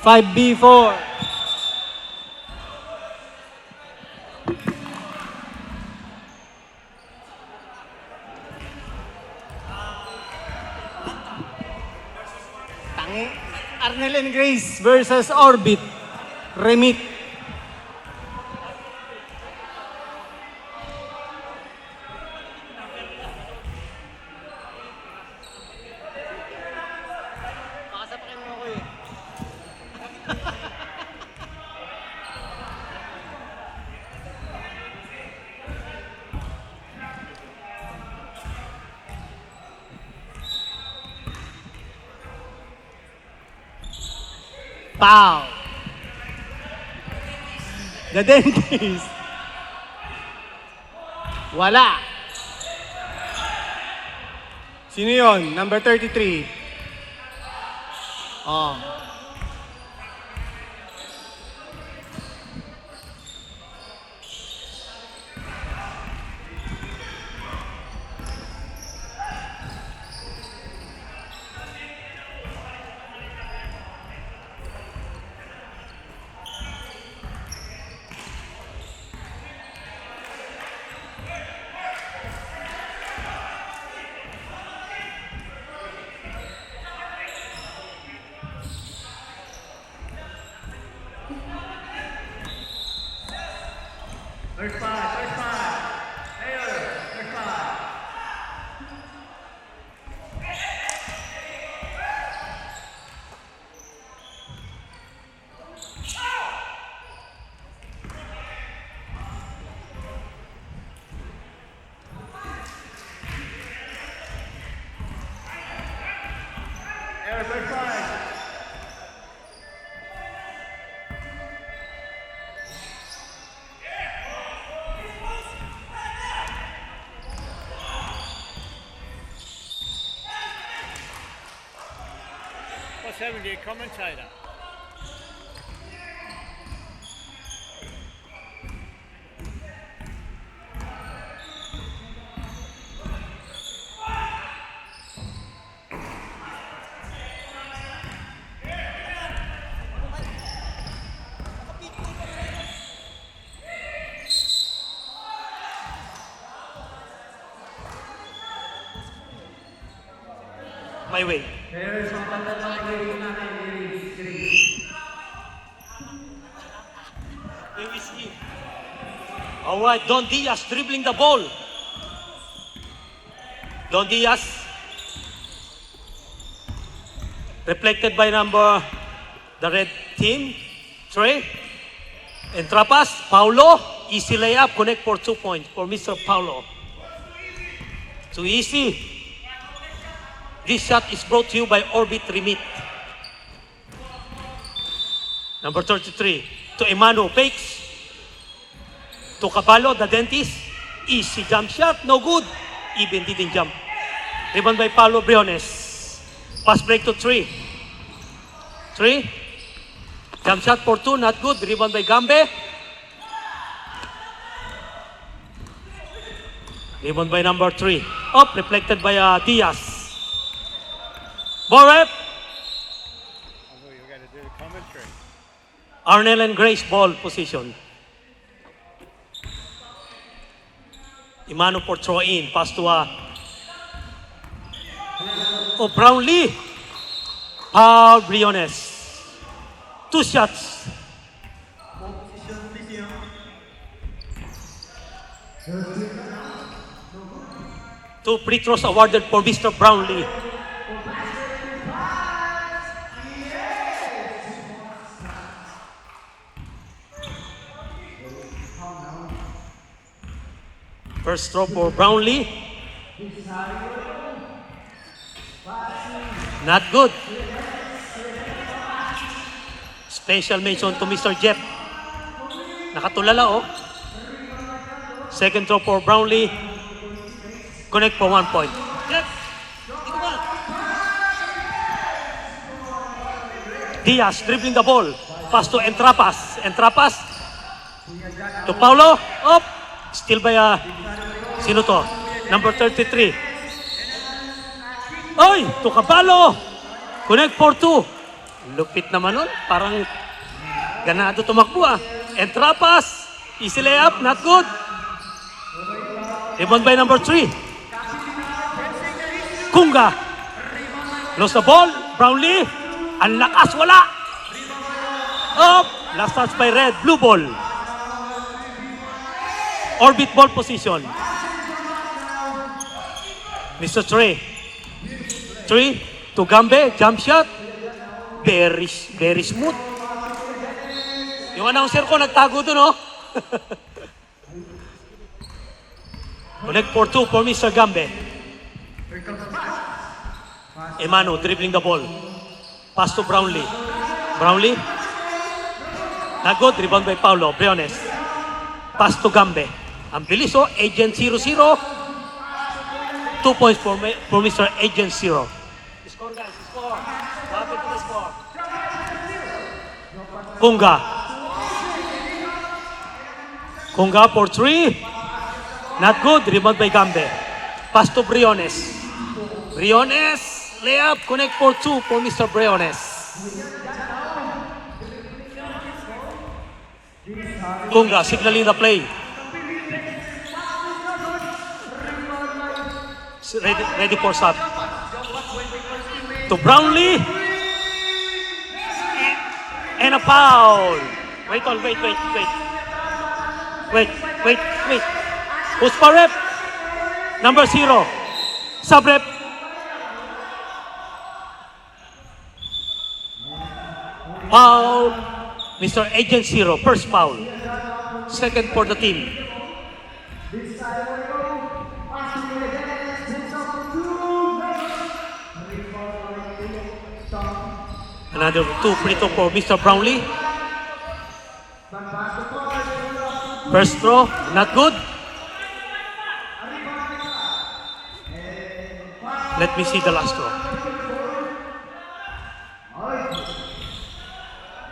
5B4. Arnel and Grace versus Orbit. Remit. Pakasapakin mo ako eh. Pow! The Dentist. Wala. Sino yun? Number 33. Oh. There's five. Taylor, there's five. Taylor, there's five. What's happening to your commentator? My way. All right, Don Diaz dribbling the ball. Don Diaz. Reflected by number, the red team, Trey. And Trapas, Paulo. Easy layup, connect for 2 points for Mr. Paulo. Too easy. This shot is brought to you by Orbit Remit. Number 33, to Emmanuel Fakes. To Caballo, the Dentist. Easy jump shot, no good. Even didn't jump. Rebound by Paulo Briones. Pass break to 3. 3. Jump shot for 2, not good. Rebound by Gambe. Rebound by number 3. Up, reflected by Diaz. Ball rep. I thought you were going to do the commentary. Arnel and Grace ball position. Imano for throw in. Pass to Brownlee. Paul Briones. 2 shots. 2 free throws awarded for Mr. Brownlee. First throw for Brownlee. Not good. Special mention to Mr. Jeff. Nakatulala oh. Second throw for Brownlee. Connect for 1 point. Jeff. Diaz dribbling the ball. Pass to Entrapas. Entrapas. To Paulo. Up. Still by sino to? Number 33. Oy! To Caballo! Connect for 2. Lupit naman nun. Parang ganado tumakbo ah. Entrapas. Easy layup. Not good. Rebound by number 3. Kunga. Lost the ball. Brownlee. Ang lakas. Wala. Up. Last touch by Red. Blue ball. Orbit ball position. Mr. Trey. 3 to Gambe. Jump shot. Very smooth. Yung announcer ko nagtago doon, oh. Connect for 2 for Mr. Gambe. Emano dribbling the ball. Pass to Brownlee. Brownlee. Not good. Rebound by Paulo. Briones. Pass to Gambe. Ang bilis, oh. Agent 0-0. 2 points for Mr. Agent 0. Score, guys. Score. What happened to the score? Kunga. Kunga for 3. Not good. Rebound by Gambe. Pass to Briones. Briones. Layup. Connect for 2 for Mr. Briones. Kunga signaling the play. Ready for shot. To Brownlee. And a foul. Wait. Who's for rep? Number 0. Sub rep. Foul. Mr. Agent 0. First foul. Second for the team. Another 2 free throw for Mr. Brownlee. First throw, not good. Let me see the last throw.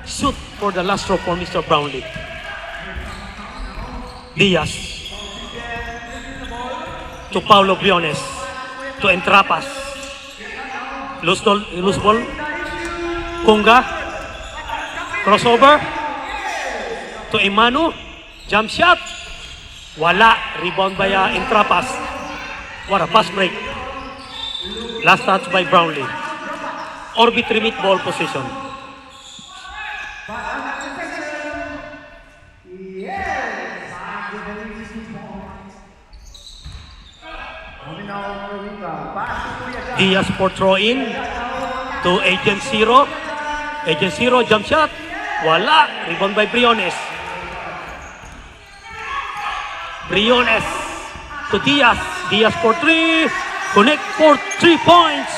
Shoot for the last throw for Mr. Brownlee. Diaz. To Paulo Briones. To Entrapas. Loose ball. Kunga. Crossover. To Emano. Jump shot. Wala. Rebound by Entrapas. What a pass break. Last touch by Brownlee. Orbit remit ball position. Diaz for throw in to Agent 0. Agent 0, jump shot. Wala. Rebound by Briones. Briones to Diaz. Diaz for 3. Connect for 3 points.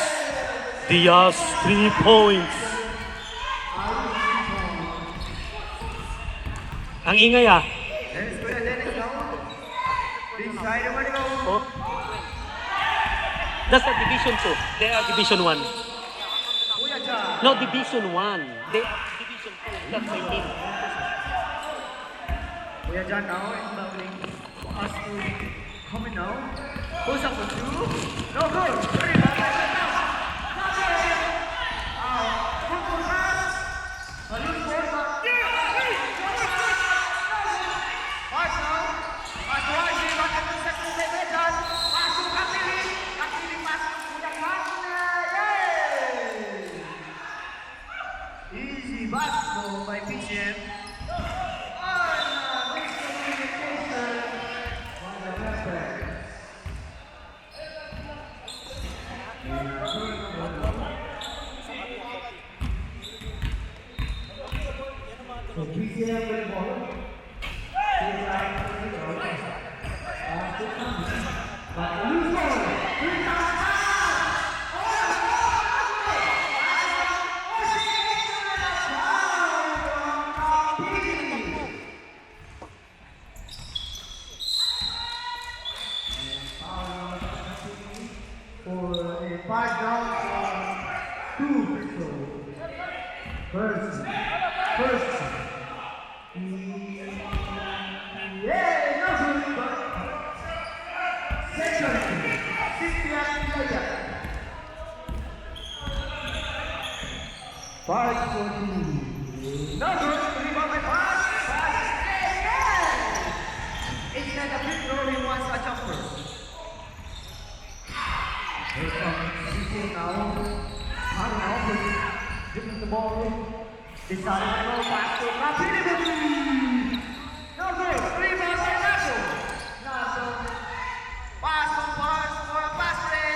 Diaz, 3 points. Ang ingay ah. Oh. That's the Division 2. They are Division 1. No, Division 1. They are Division 2. That's my team. We are done now in bowling. For us to comment now. Who's up for 2? No good. Very bad. Easy basketball by PCM. For a 5 down from 2 free throws. First. Yeah, no good, but second. 60 later. 5 for 2. No good. Rebound by pass. Pass. Yes. Instead of free throw, he wants a jumper. Here comes Zico now. Coming out with dribbling the ball. Decided to go back to Rapidity. No good. Rebound by Nacho. Nacho. Pass on pass for a pass play.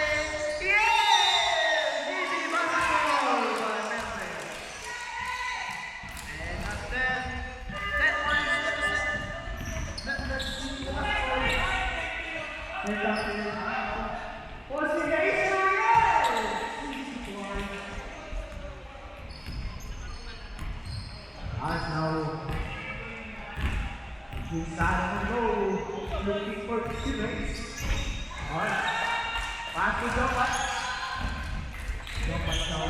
Yes! Easy basketball by Messi. And that's 10 points deficit. Memphis leads the basketball. And that's it. What's the issue? Yes! Easy point. And now, inside the goal, looking for the teammates. Alright, pass to Jopat. Jopat now.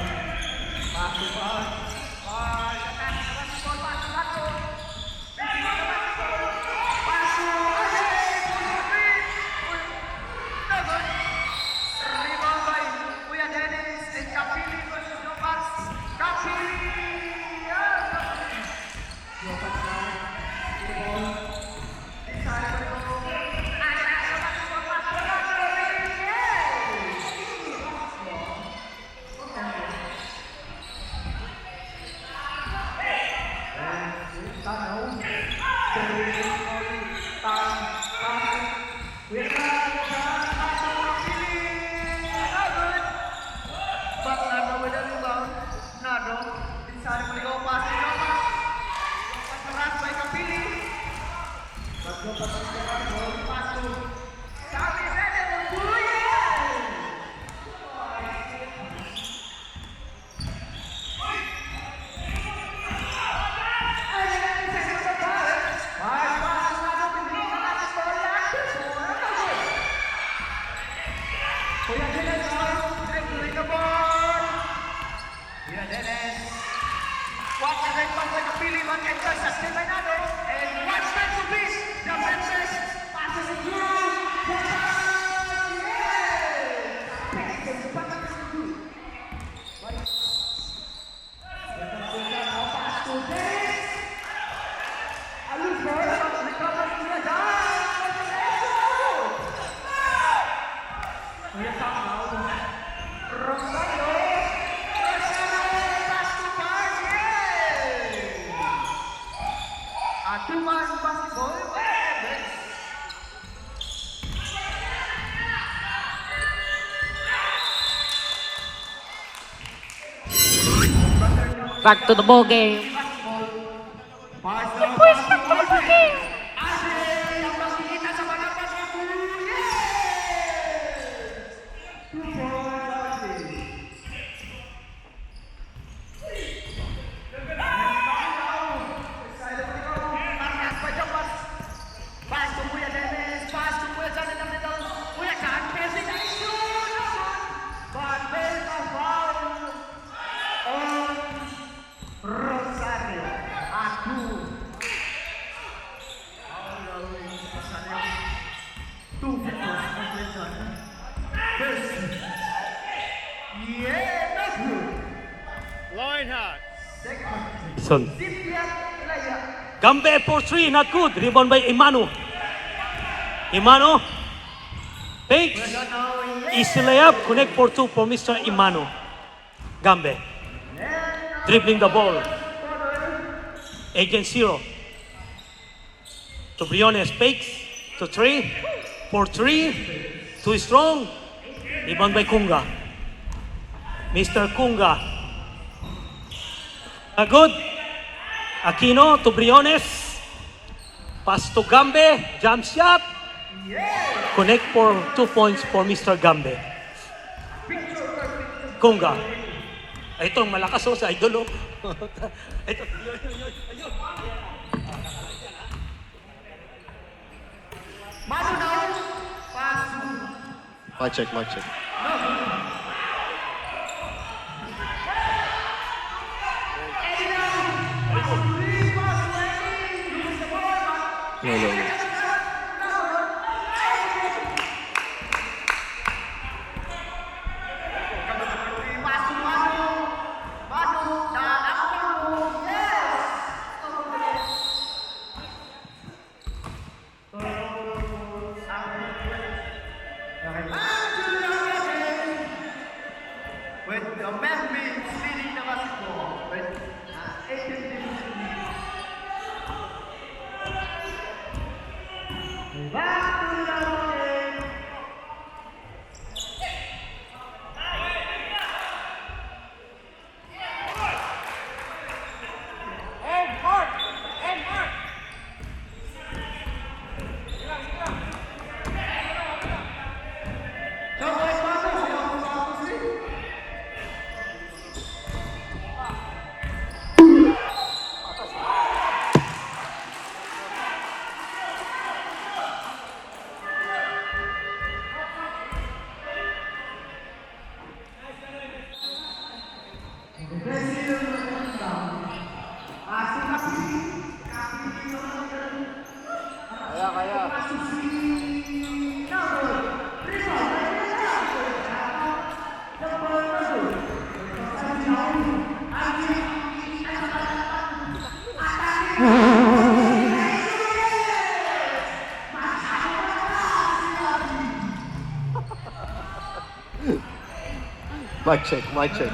Pass to Pass. Pass to basketball, pass to Lato. Pass to Ajay. No good. Rebound by Kuya Dennis. And Kapili versus Jopat. Kapili. Jopat now. To the ball. Inside the goal. Back to the ball game. Lionheart. Son. Gambe for 3, not good. Rebound by Imanu. Imanu. Fakes. Easy layup. Connect for 2 for Mr. Imanu. Gambe. Dribbling the ball. Agent 0. To Briones. Fakes. To 3. For 3. Too strong. Rebound by Kunga. Mr. Kunga. Good. Aquino to Briones. Pass to Gambe. Jump shot. Connect for 2 points for Mr. Gambe. Kunga. Ito, malakas sa idol. Ito. Manu now. Pass to Mic check, mic check. No. Pass to Manu. Manu now. Memphis leading the basketball with 18-15. Back to the game. Mic check, mic check.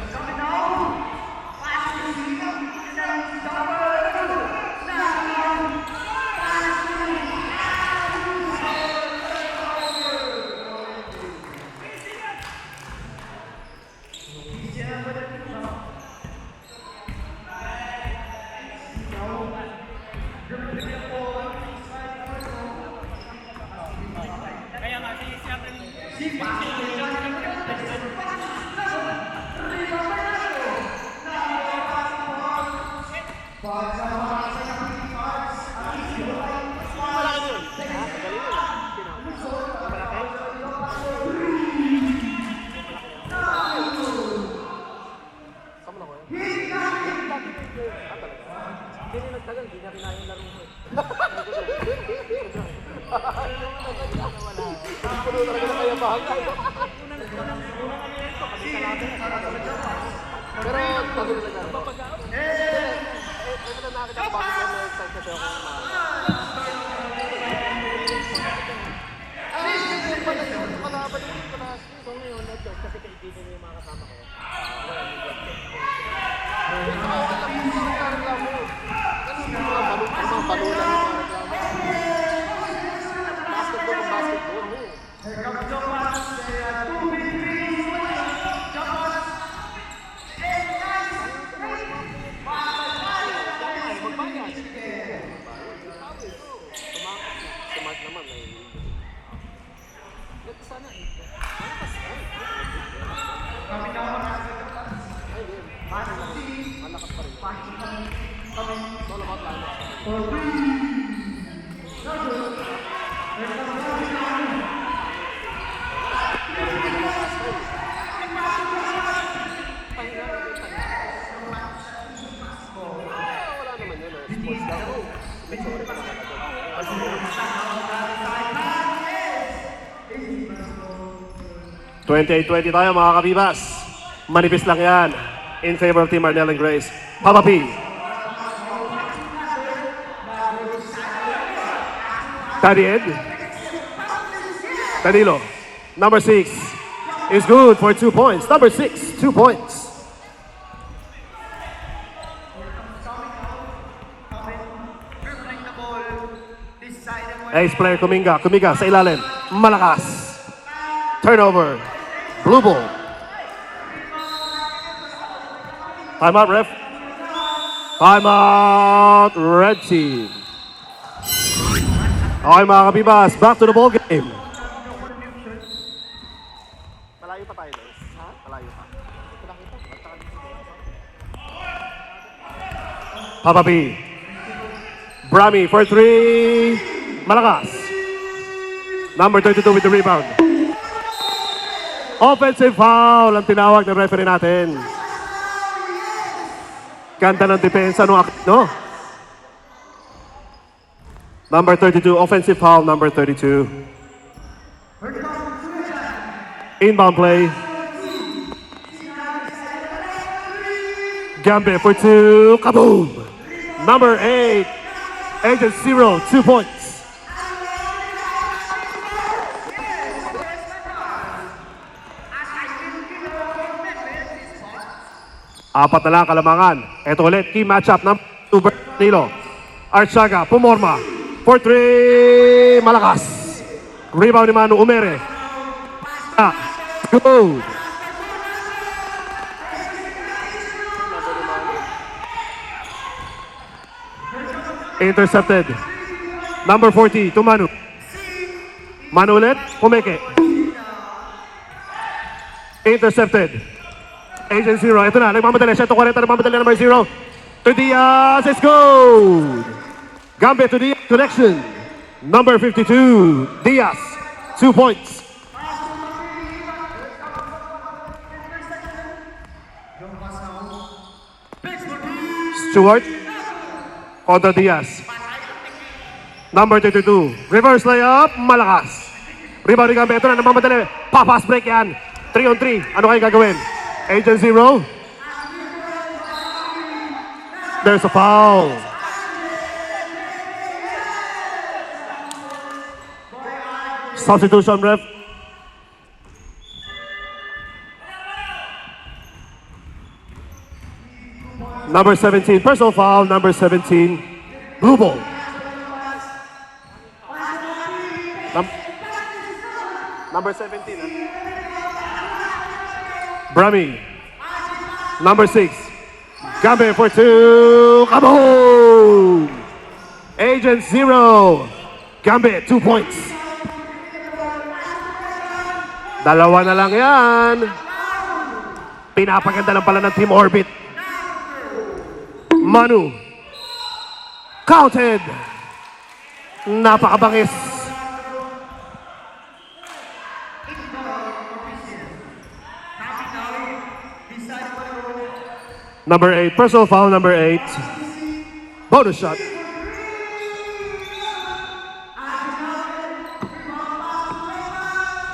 (28-20 tayo mga kabibas. Manipis lang yan. In favor of Team Arnel and Grace. Papa P. Daddy Ed. Danilo. Number 6 is good for 2 points. Number 6, 2 points. Dribbling the ball. Decided Ace player Kuminga. Kuminga sa ilalim. Malakas. Turnover. Blue ball. Timeout, ref. Timeout, red team. Okay mga kabibas, back to the ball game. Malayo pa tayo, Lois. Ha? Malayo pa. Papa B. Brami for 3. Malakas. Number 32 with the rebound. Offensive foul ang tinawag ng referee natin. Ganda ng depensa no? Number 32, offensive foul, number 32. Inbound play. Gambe for 2. Kaboom! Number 8, Agent 0, 2 points. Apat na lang kalamangan. Ito ulit, key matchup ng Nilo. Archaga, pumorma. For 3, malakas. Rebound ni Manu Umere. Good. Intercepted. Number 40 to Manu. Manu ulit, Pumeke. Intercepted. Agent 0, ito na, nagmamadali siya. Ito 40, nagmamadali number 0. To Diaz, it's good. Gambe to Diaz, connection. Number 52, Diaz, 2 points. Stewart, kontra Diaz. Number 32, reverse layup, malakas. Rebound ni Gambe, ito na, nagmamadali. Papas break yan. 3 on 3, ano kayo gagawin? Agent 0. There's a foul. Substitution, ref. Number 17, personal foul, number 17, blue ball. Number 17, Brami. Number 6, Gambe for 2, kaboom! Agent 0, Gambe, 2 points. Dalawa na lang yan. Pinapaganda lang pala ng Team Orbit. Manu. Counted. Napakabangis. Number 8, personal foul, number 8. Bonus shot.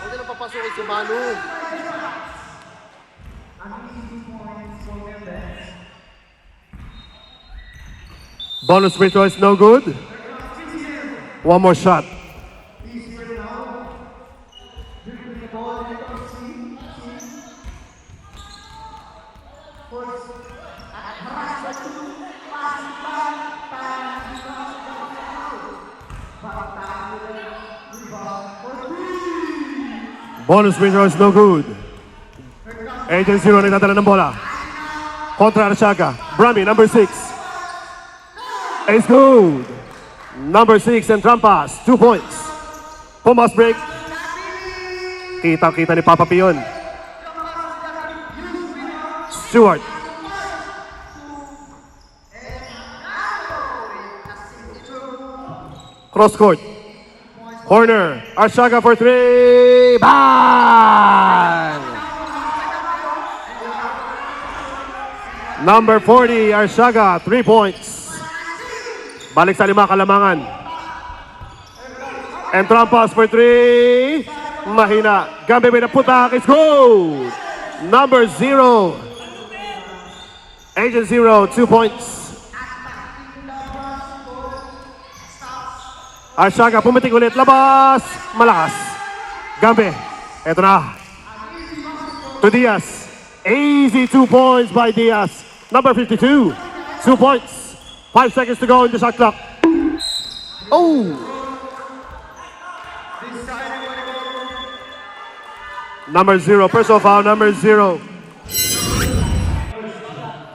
Huwag na papasukin si Manu. Bonus free throw is no good. One more shot. Bonus free throw is no good. Agent 0 nagdadala ng bola. Kontra Archaga. Brami, number 6. It's good. Number 6 and Trampas, 2 points. Pumas break. Kita-kita ni Papa Pion. Stewart. Cross court. Corner. Archaga for 3. Bang! Number 40, Archaga, 3 points. Balik sa 5 kalamangan. And Trampas for 3. Mahina. Gambe with a putback. It's good. Number 0. Agent 0, 2 points. Archaga, pumitik ulit. Labas. Malakas. Gambe. Eto na. To Diaz. Easy 2 points by Diaz. Number 52. 2 points. 5 seconds to go in the shot clock. Oh! Number 0, personal foul, number 0.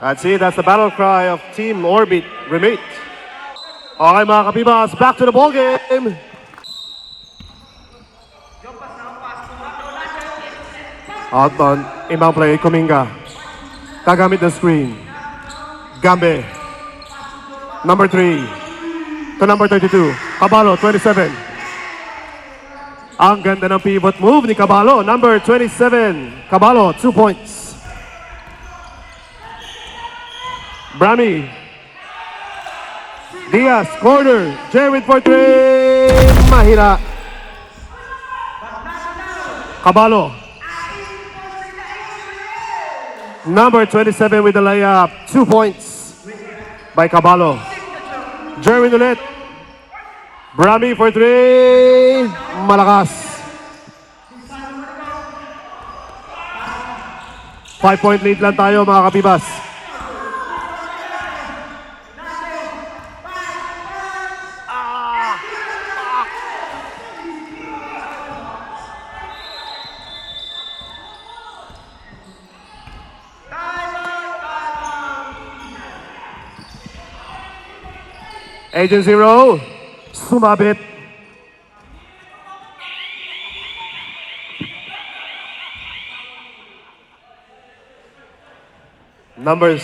That's it, that's the battle cry of Team Orbit Remate. Okay mga kapibas, back to the ball game. Outbound, inbound play, Kuminga. Kagamit the screen. Gambe. Number 3 to number 32. Caballo, 27. Ang ganda ng pivot move ni Caballo. Number 27. Caballo, 2 points. Brami. Diaz, corner. Jerwin for 3. Mahina. Caballo. Number 27 with the layup. 2 points by Caballo. Jerwin ulit. Brami for 3. Malakas. 5-point lead lang tayo mga kapibas. Agent Zero, sumabit. Numbers.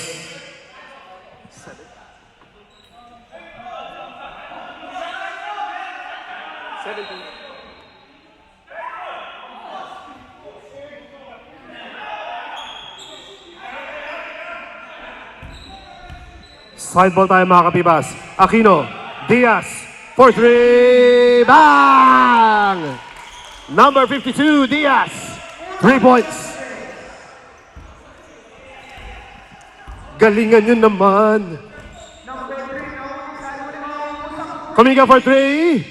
Side ball tayo mga kapibas. Aquino, Diaz, for three, bang! Number 52, Diaz, 3 points. Galingan nyo naman. Kumiga for three.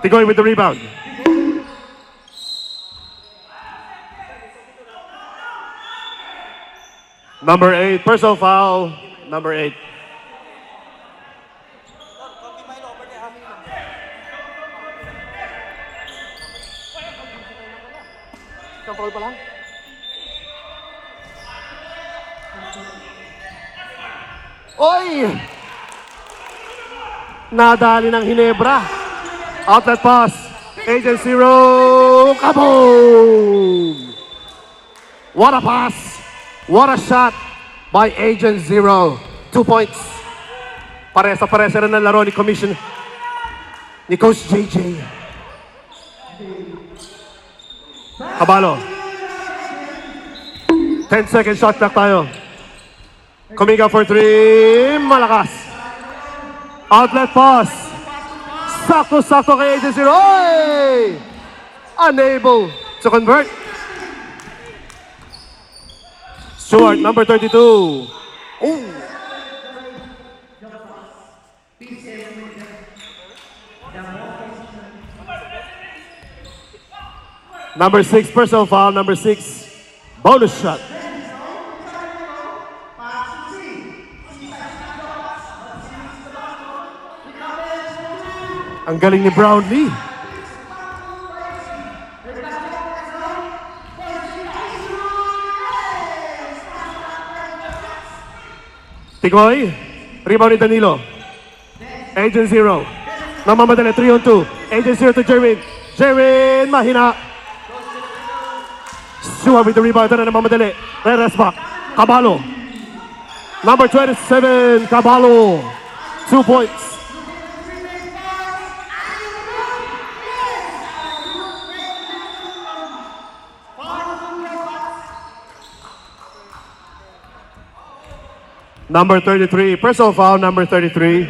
Tigoy with the rebound. Number 8, personal foul. Number 8. Isang foul pa lang? Oy! Nadali ng Hinebra. Outlet pass. Agent Zero. Kaboom! What a pass! What a shot by Agent Zero. 2 points. Paresa rin ang laro ni Commission ni Coach JJ. Kabalo. 10-second shot clock tayo. Kumiga for three. Malakas. Outlet pass. Sakto-sakto kay Agent Zero. Oy! Unable to convert. Stewart, number 32. Oh. Number 6, personal foul. Number 6, bonus shot. Ang galing ni Brownlee. Tigoy, rebound ni Danilo. Agent Zero. Namamadali, 3-on-2. Agent Zero to Jerwin. Jerwin, mahina. Stewart with the rebound. Ito na namamadali. Reres back. Kabalo. Number 27, Kabalo. 2 points. Number 33, personal foul, number 33.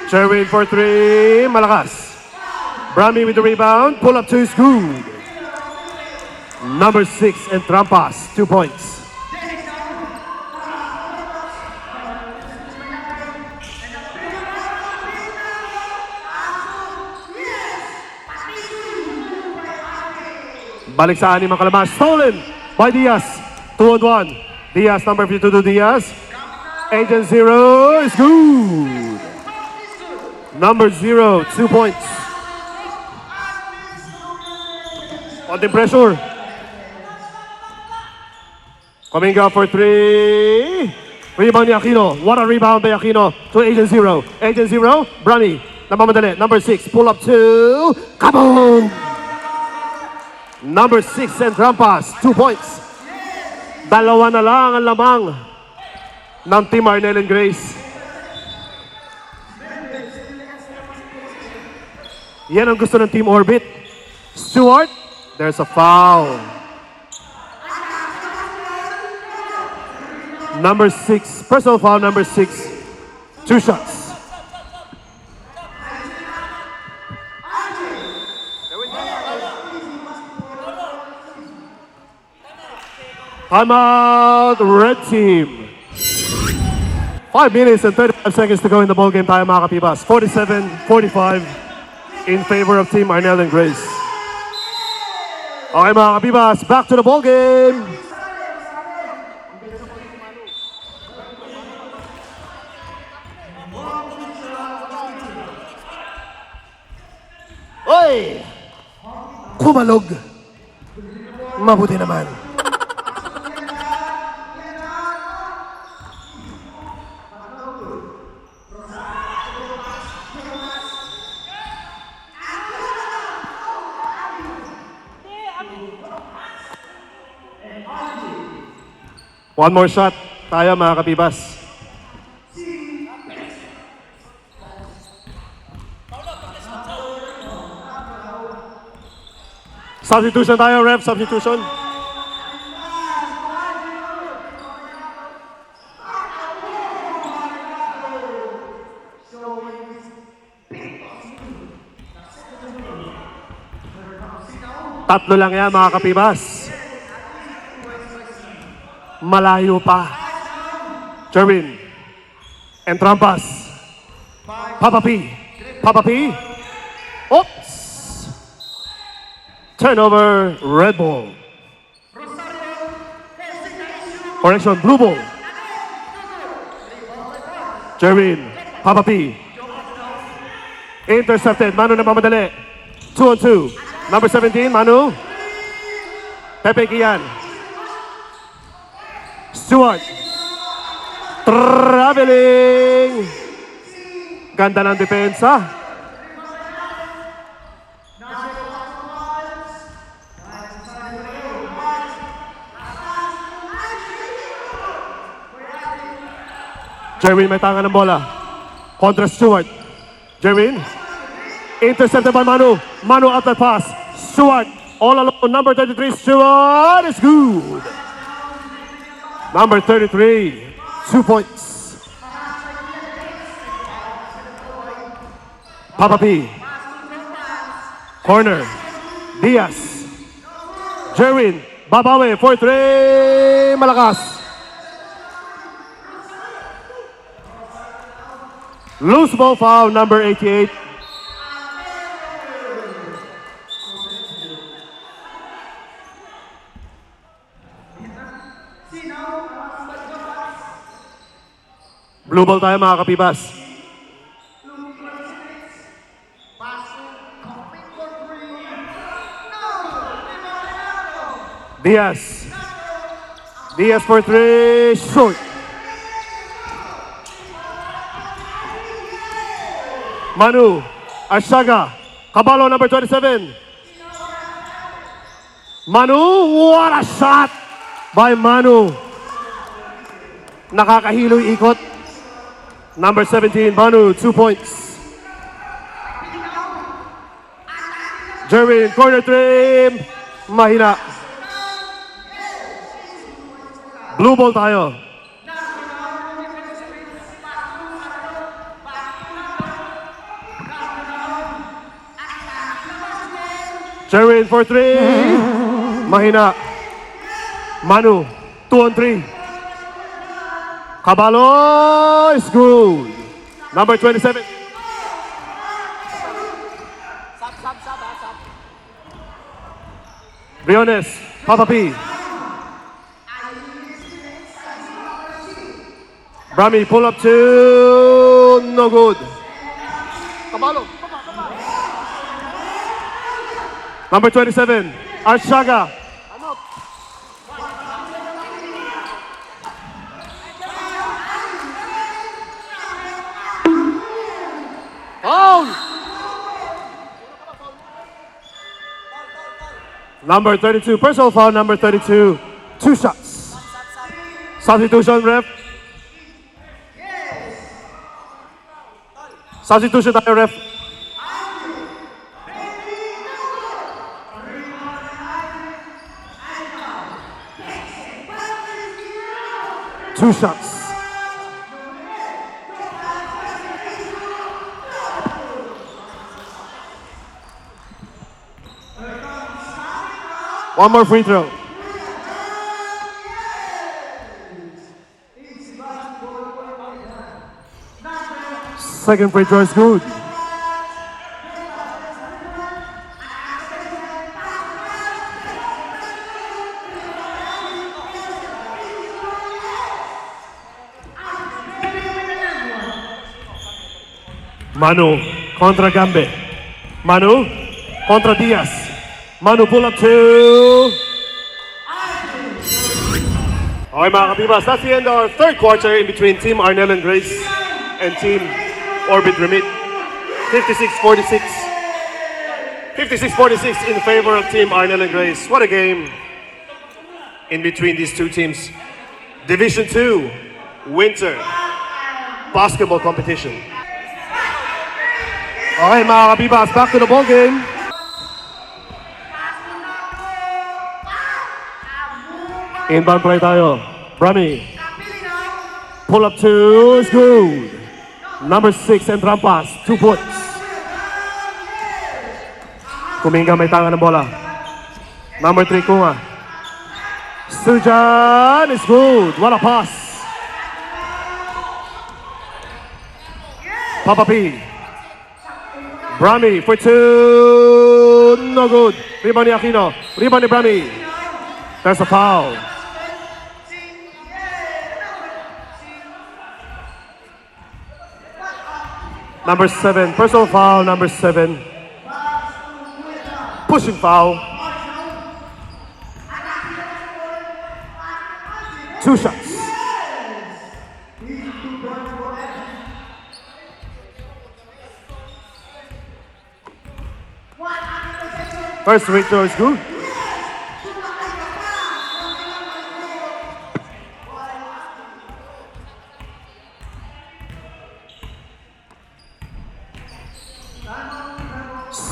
Sherwin for three, malakas. Brahmi with the rebound, pull up two is good. Number 6, and Trampas, 2 points. Balik sa anim ang kalamas. Stolen by Diaz. 2-on-1. Diaz, number 52 Diaz. Agent Zero is good. Number 0, 2 points. Konting pressure. Coming up for 3. Rebound ni Aquino. What a rebound by Aquino to Agent Zero. Agent Zero, Brani. Namamadali. Number 6, pull up 2. Kaboom! Number 6, and Trampas, 2 points. Dalawa na lang ang lamang ng Team Arnel and Grace. Yan ang gusto ng Team Orbit. Stewart, there's a foul. Number 6, personal foul, number 6, 2 shots. Timeout, red team. 5 minutes and 35 seconds to go in the ball game tayo mga kapibas. 47-45 in favor of Team Arnel and Grace. Okay mga kapibas, back to the ball game. Ay! Kumalog. Mabuti naman. One more shot tayo mga kabibas. Substitution tayo, ref. Substitution. Tatlo lang yan mga kapibas. Malayo pa. Jerwin. Entrampas. Papa P. Papa P. Oops. Turnover, red ball. Correction, blue ball. Jerwin. Papa P. Intercepted. Manu namamadali. 2-on-2. Number 17, Manu. Pepe Kian. Stewart. Traveling. Ganda ng depensa. Jerwin may tangan ng bola. Kontra Stewart. Jerwin. Intercepted by Manu. Manu out that pass. Stewart all alone. Number 33, Stewart is good. Number 33, 2 points. Papa P. Corner. Diaz. Jerwin. Babawi. 4-3. Malakas. Loose ball foul, number 88. Blue ball tayo mga kapibas. Diaz. Diaz for 3, short. Manu, Ashaga, Caballo number 27. Manu, what a shot by Manu. Nakakahiloy ikot. Number 17, Manu, 2 points. Jerwin, corner trim, mahina. Blue ball tayo. Jerwin for 3. Mahina. Manu, 2-on-3. Caballo is good. Number 27. Briones, Papa P. Brami, pull up two, no good. Caballo. Number 27, Arshaga. Foul! Number 32, personal foul, number 32, 2 shots. Substitution, ref. Substitution tayo, ref. Two shots. One more free throw. Second free throw is good. Manu contra Gambe. Manu kontra Diaz. Manu pull up 2. Okay mga kabibas, that's the end of our third quarter in between Team Arnel and Grace and Team Orbit Remit. 56-46. 56-46 in favor of Team Arnel and Grace. What a game in between these two teams. Division 2 Winter Basketball Competition. Okay mga kabibas, back to the ball game. Inbound play tayo. Brami. Pull up 2 is good. Number 6 and Trampas. 2 points. Kuminga may tanga ng bola. Number 3 Kunga. Sujan is good. What a pass. Papa P. Brami for 2. No good. Rebound ni Aquino. Rebound ni Brami. There's a foul. Number 7, personal foul, number 7. Pushing foul. 2 shots. First free throw is good.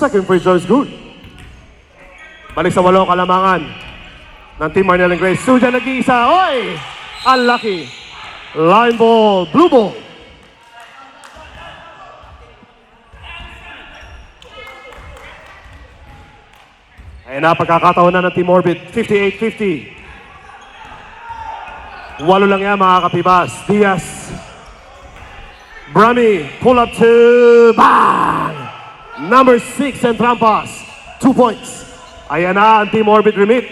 Second free throw is good. Balik sa 8 kalamangan ng Team Arnel and Grace. Sujan nag-iisa. Oy! Unlucky. Line ball. Blue ball. Ayun na, pagkakataon na ng Team Orbit. 58-50. 8 lang yan mga kapibas. Diaz. Brami. Pull up 2. Bang! Number 6 and Trampas. 2 points. Ayan na ang Team Orbit Remit.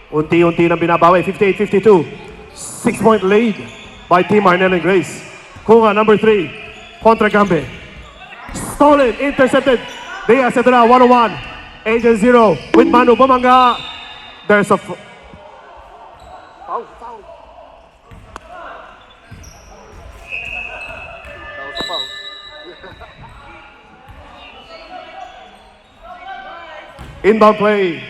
Unti-unti nang binabawi. 58-52. 6-point lead by Team Arnel and Grace. Kunga, number 3. Kontra Gambe. Stolen. Intercepted. Diaz, ito na. 1-on-1. Agent 0 with Manu. Bumangga. There's a... Foul. Foul. That was a foul. Inbound play.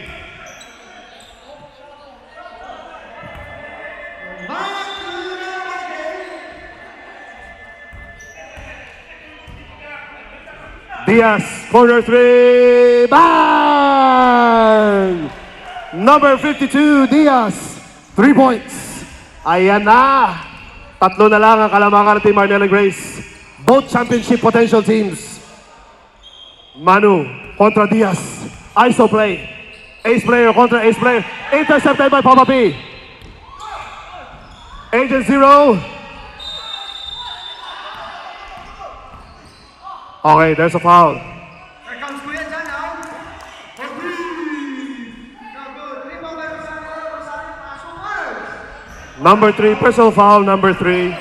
Diaz, corner 3, bang! Number 52, Diaz, 3 points. Ayan na. 3 na lang ang kalamangan ng Team Arnel and Grace. Both championship potential teams. Manu kontra Diaz. ISO play. Ace player kontra ace player. Intercepted by Papa P. Agent 0. Okay, there's a foul. Here comes Kuya Jan now. For 3. No good. Rebound by Rosario. Rosario pasok first. Number 3, personal foul, number 3.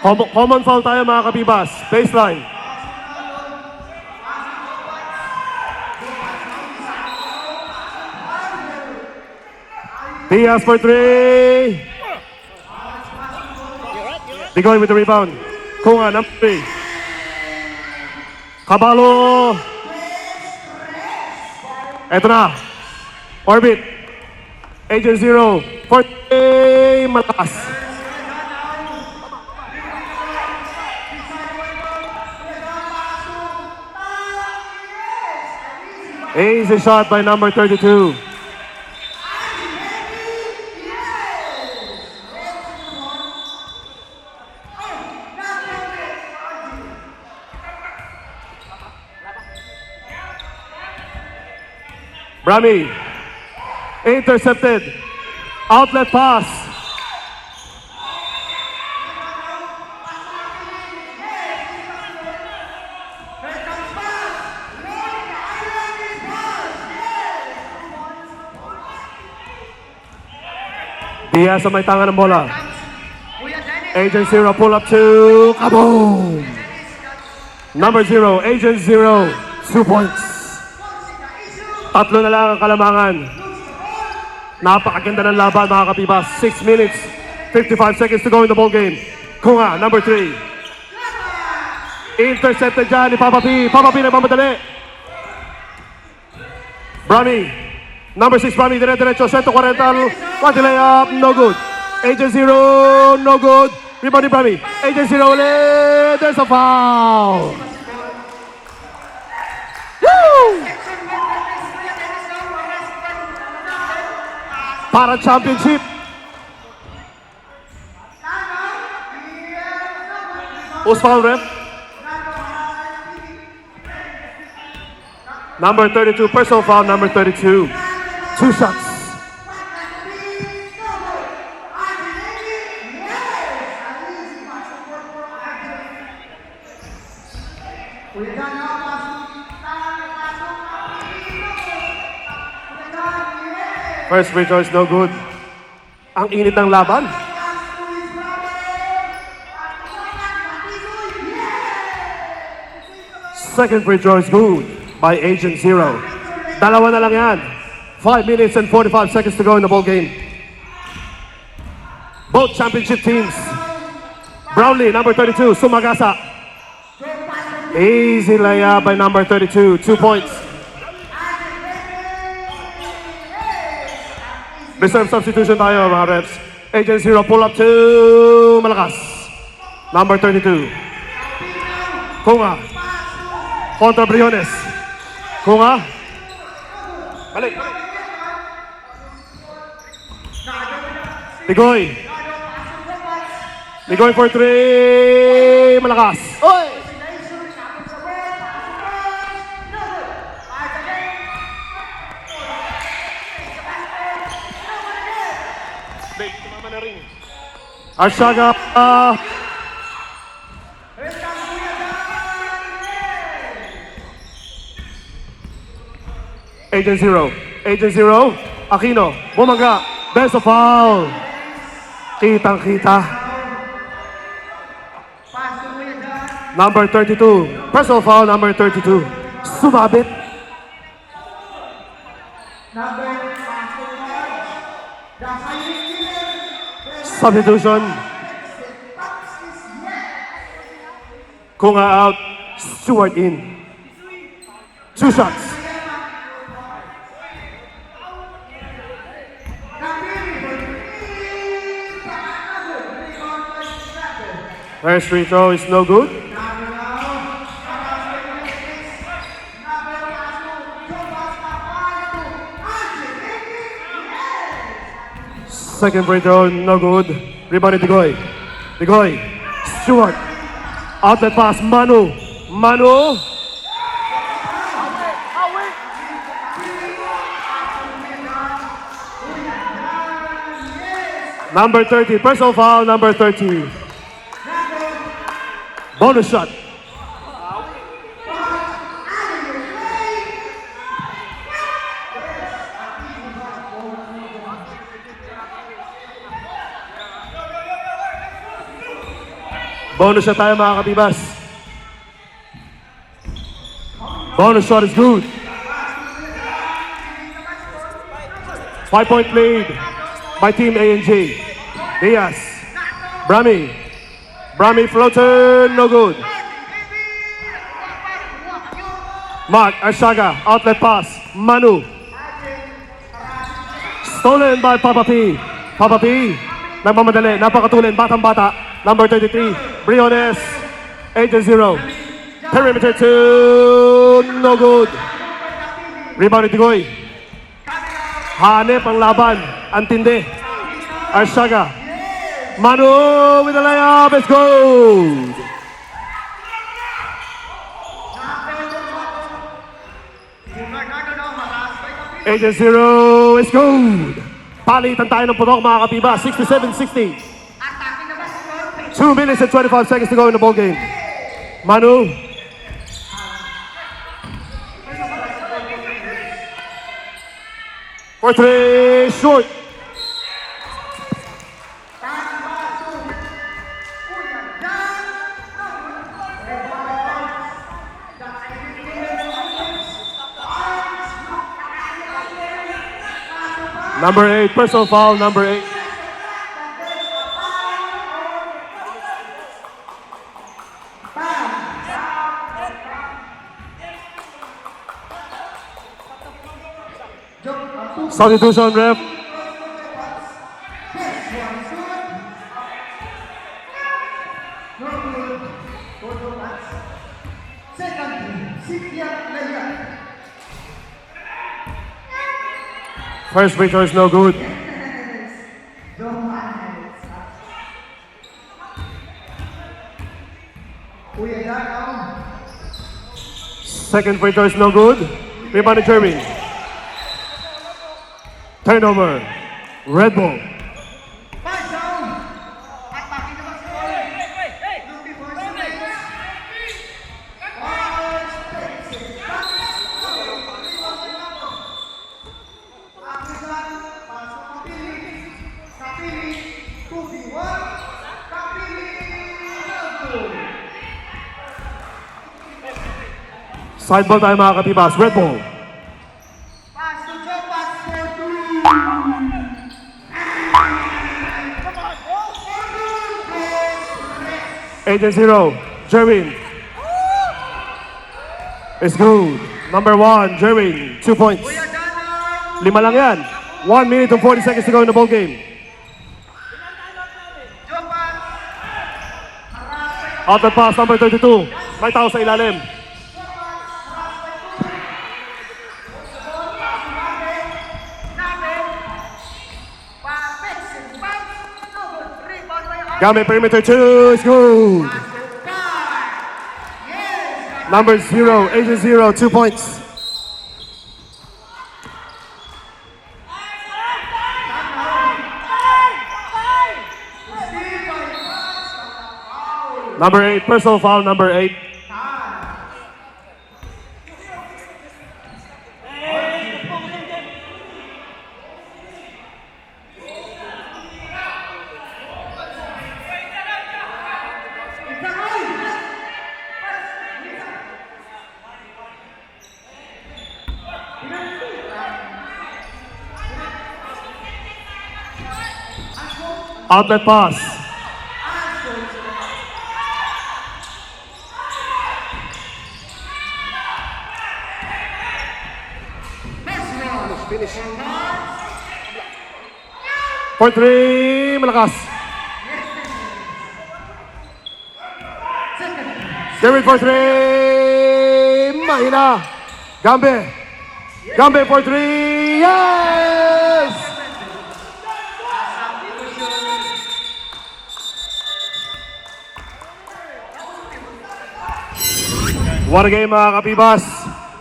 Common foul tayo mga kabibas. Baseline. Diaz for 3. They going with the rebound. Kunga, number 3. Caballo. Eto na. Orbit. Agent 0. For 3. Malakas. Easy shot by number 32. Brami. Intercepted. Outlet pass. Diaz sa may tanga ng bola. Agent Zero pull up to kaboom! Number 0, Agent Zero, 2 points. Tatlo na lang ang kalamangan. Napakaganda ng laban mga kapibas. 6 minutes, 55 seconds to go in the ball game. Kunga, number 3. Intercepted dyan ni Papa P. Papa P nagmamadali. Brami. Number 6, Brami, dire-diretso, 140, quality layup, no good. Agent Zero, no good. Rebound ni Brami. Agent Zero ulit, there's a foul. Woo! Para championship. Who's foul, ref? Number 32, personal foul, number 32. 2 shots. First free throw is no good. Ang init ng laban. Second free throw is good by Agent Zero. Dalawa na lang yan. 5 minutes and 45 seconds to go in the ball game. Both championship teams. Brownlee, number 32, Sumagasa. Easy layup by number 32, 2 points. Reserve substitution tayo mga reps. Agent Zero pull up to malakas. Number 32. Kunga. Contra Briones. Kunga. Balik. Ligoy. Ligoy for 3. Malakas. Oy! Arshaga. Agent Zero. Agent Zero. Aquino. Bumaga. There's a foul. Kitang-kita. Number 32. Personal foul, number 32. Sumabit. Substitution. Kunga out. Stewart in. 2 shots. First free throw is no good. Second free throw, no good. Rebound Digoy. Digoy. Stewart. Outlet pass, Manu. Manu. Number 30, personal foul, number 30. Bonus shot. Bonus shot tayo mga katibas. Bonus shot is good. 5-point lead by Team A&J. Diaz. Brami. Brami floater, no good. Mark Arshaga, outlet pass. Manu. Stolen by Papa P. Papa P. Nagmamadali, napakatulin, batang-bata. Number 33, Briones. Agent Zero. Perimeter 2, no good. Rebound ni Tigoy. Hanep ang laban. Antindi. Arsiaga. Manu with the layup. It's good. Agent Zero is good. Palitan tayo ng putok mga kapiba. 67-60. 2 minutes and 25 seconds to go in the ball game. Manu. For three, short. Number 8, personal foul, number 8. Substitution, ref. First free throw is no good. Second free throw is no good. Rebound to Jeremy. Turnover. Red Bull. Sideball tayo mga katibas. Red Bull. Agent Zero. Jerwin. It's good. Number 1, Jerwin. 2 points. 5 lang yan. 1 minute and 40 seconds to go in the ball game. Outlet pass, number 32. May tao sa ilalim. Gamit perimeter 2 is good. Number 0, Agent Zero, 2 points. Number 8, personal foul, number 8. Outlet pass. For 3, malakas. Jerry for 3, mahina. Gambe. Gambe for 3, yes! What a game mga kapibas.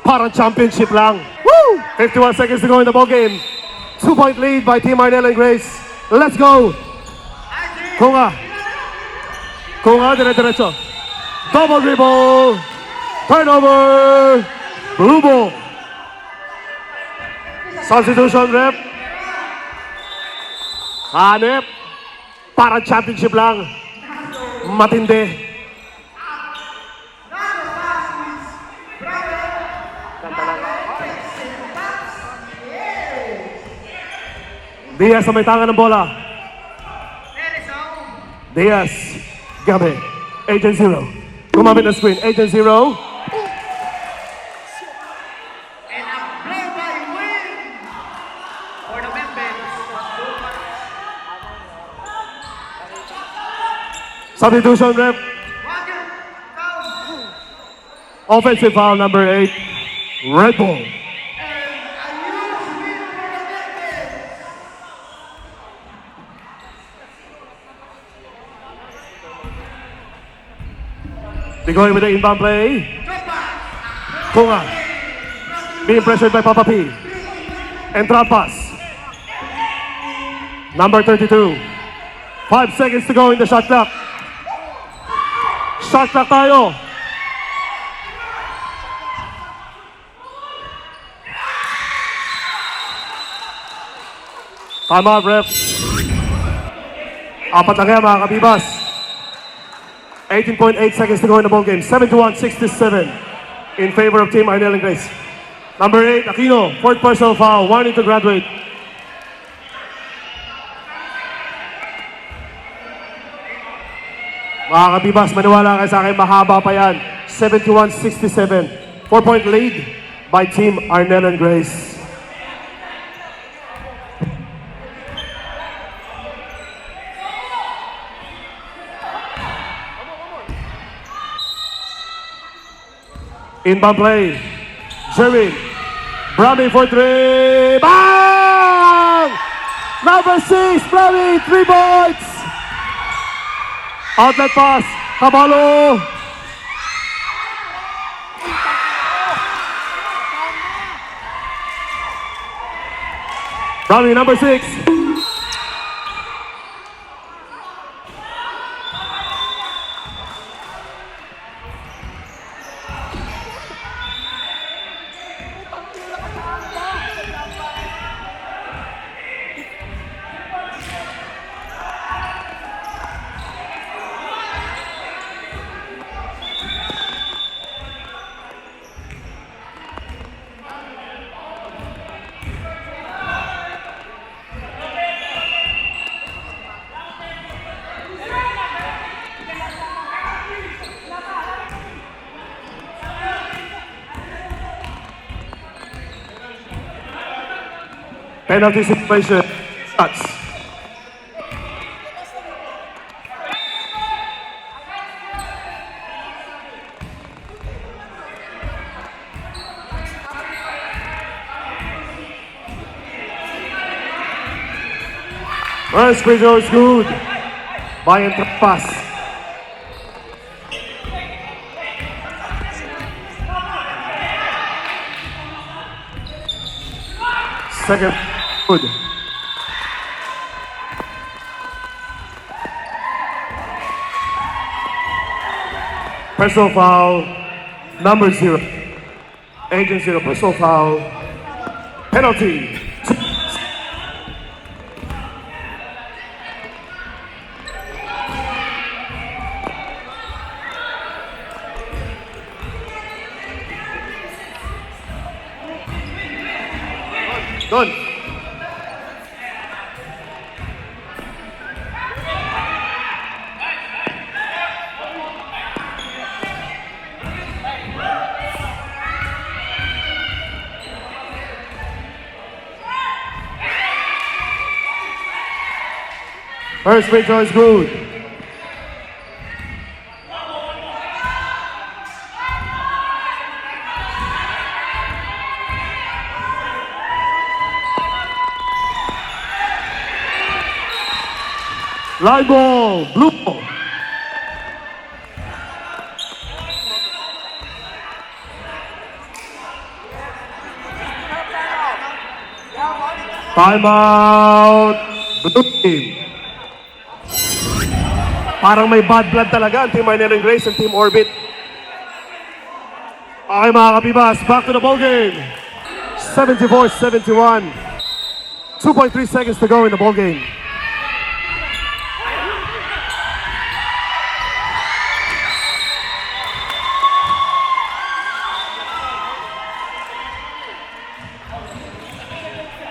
Parang championship lang. Woo! 51 seconds to go in the ball game. 2-point lead by Team Arnel and Grace. Let's go! Kunga. Kunga, dire-diretso. Double dribble. Turnover. Blue ball. Substitution rep. Hanep. Parang championship lang. Matindi. Diaz sa may tangan ng bola. Diaz. Gabi. Agent Zero. Gumamit ng screen. Agent Zero. And a play-by-win for the members. Substitution rep. Offensive foul number 8. Red Bull. They going with the inbound play. Kunga. Being pressured by Papa P. And drop pass. Number 32. 5 seconds to go in the shot clock. Shot clock tayo. Time out, ref. Apat lang yan, mga kabibas. 18.8 seconds to go in the ball game. 71-67 in favor of Team Arnel and Grace. Number 8, Aquino. 4th personal foul. Warning to graduate. Mga kabibas, maniwala kayo sa akin, mahaba pa yan. 71-67. 4-point lead by Team Arnel and Grace. Inbound play. Sherwin. Brownie for 3. Bang! Number 6, Brownie, 3 points. Outlet pass. Caballo. Brownie, number 6. Penalty situation. Shots. First free throw is good. By and pass. Second, good. Personal foul, number 0. Agent 0, personal foul. Penalty. Done. First free throw is good. Line ball, blue ball. Timeout, blue team. Parang may bad blood talaga ang Team Arnel and Grace and Team Orbit. Okay mga kabibas, back to the ball game. 74-71. 2.3 seconds to go in the ball game.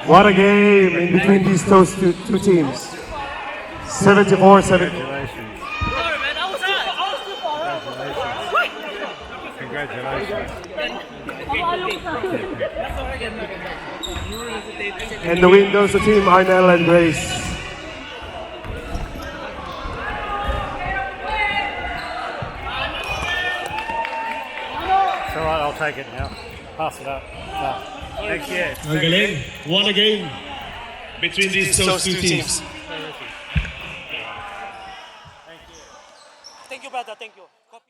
What a game in between these two teams. 74-70. Congratulations. And the win goes to Team Arnel and Grace. It's all right, I'll take it now. Pass it up. No. Thank you. Ang galing. What a game between these two teams. Thank you, brother. Thank you.